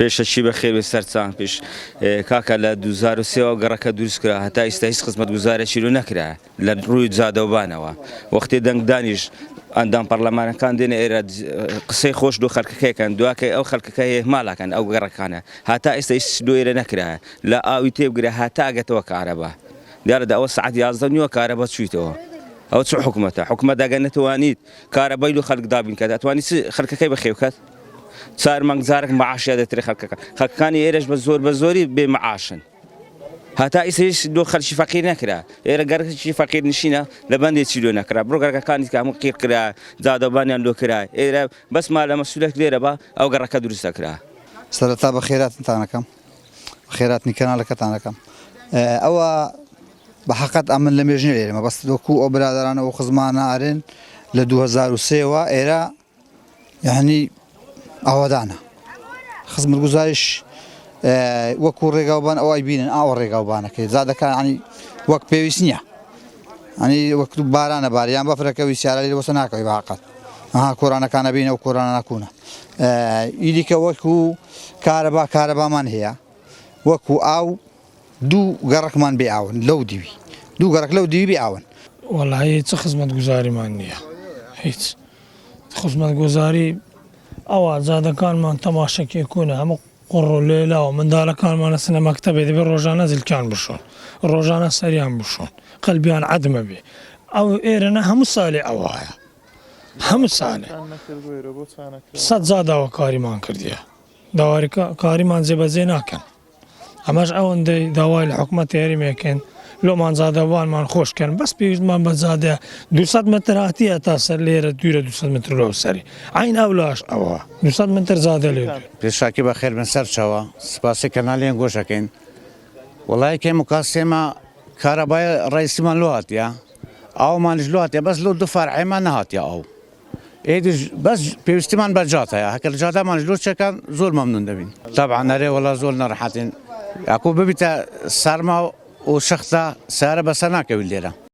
پێشەچی بەخێر بێ سەرچان پێش کاکە لە 2003 گەڕەکە دروست کرا هەتا ئێستا هیچ خزمەتگوزارێکی لێ نەکرا لە ڕووی جادەوبانەوە وەختی دەنگدانیش ئەندام پەرلەمانەکان دێنە ئێرە قسەی خۆش دو خەڵکەکەیکەن دوای ئەو خەڵکەکە ماڵەکەن ئەو گەڕەکانە هەتا ئێستا هیچ دوێرە نەکرا لە ئاوی تێبگرە هەتا ئەگەتەوە کارەبا دیارەدا ئەوە سەعات 11 نیوە کارەبا چوویتەوە ئەو چ حکوومەتە حکوومەت ئەگەر نەتوانیت کارەبای و خەڵک دابین کات ئەتوانی خەڵکەکەی بەخێو کات چار مانگ جارێک معاشیا دەترێ خەڵکەکانی ئێرەش بە زۆری بێ معاشن هەتا ئێستا هیچ دۆ خەڵکی فەقیر نەکرا ئێرە گەرەکی فەقیر نشینە لە بەندێکی لۆ نەکرا بڕۆ گەرەکەکانی هەموو قیر کرا جادەوبانیان لۆ کرا ئێرە بەسما لە مەسئولێک لێرە بە ئەو گەڕەکە دروستە کرا سەرەتا بە خێراتتانەکەم خێراتنی کەناڵەکەتانەکەم ئەوە بە حەقەت ئەمن لە مێژنی لێرەمە بەست وەکو ئەو برادرانە و خزمانە ئارێن لە 2003ەوە ئێرە یعنی ئاوادانە خزمەتگوزاریش وەکو ڕێگاوبان ئەوای بینن ئاوە ڕێگاوبانەکەی زادەکان ینی وەک پێویست نییە ئەنی وەکو بارانە باریان بەفرەکەوی سیارە لێ وەسە ناکەوی بە حەقەت ئەها کۆرانەکانە بینە و کۆرانە ناکوونە ئیدیکە وەکو کارەبامان هەیە وەکو ئاو دوو گەڕەکمان بێ ئاون لەو دیوی دوو گەڕک لەو دیوی بێ ئاون وەڵای چ خزمەتگوزاریمان نییە هیچ خزمەتگوزاری ئەوە زادەکانمان تەماشەکێکوونە هەموو قڕ و لێلاوە منداڵەکانمانە سنە مەکتەبێ دەبێت ڕۆژانە زیلکان بشۆن ڕۆژانە سەریان بشۆن قەلبیان عەدمە بێ ئەو ئێرەنە هەموو ساڵێ ئەوایە هەموو ساڵێ 100 زاداوە کاریمان کردیە داوای کاریمان جێبەجێ ناکەن ئەمەش ئەوەندەی داوای لە حکوومەت یاریمێکن لۆمان زادەوانمان خۆشکەن بەس پێویستمان بە زادە 200 متر هاتیە تا سەر لێرە دوورە 200 متر لەو سەری عین ئەو لاش ئەوە 200 متر زادە لێ پێشاکی بە خێر بن سەرچەوە سپاسی کەناڵیان گۆشەکەین وڵای کێم و کاسێمە کارەبای ڕئیسیمان لۆ هاتیە ئاومانیش لۆ هاتیە بەس لەو دوو فەرعیمان نەهاتیە ئەو ئێدیش بەس پێویستیمان بە جات هەیە هەکە لە جاتامانش لۆ چەکان زۆر مەمنون دەبین تەبعا نەرێ وەڵا زۆر نەڕەحەتین یاکۆ ببیتە سارما و شەختا سارە بەسەر ناکەوی لێرە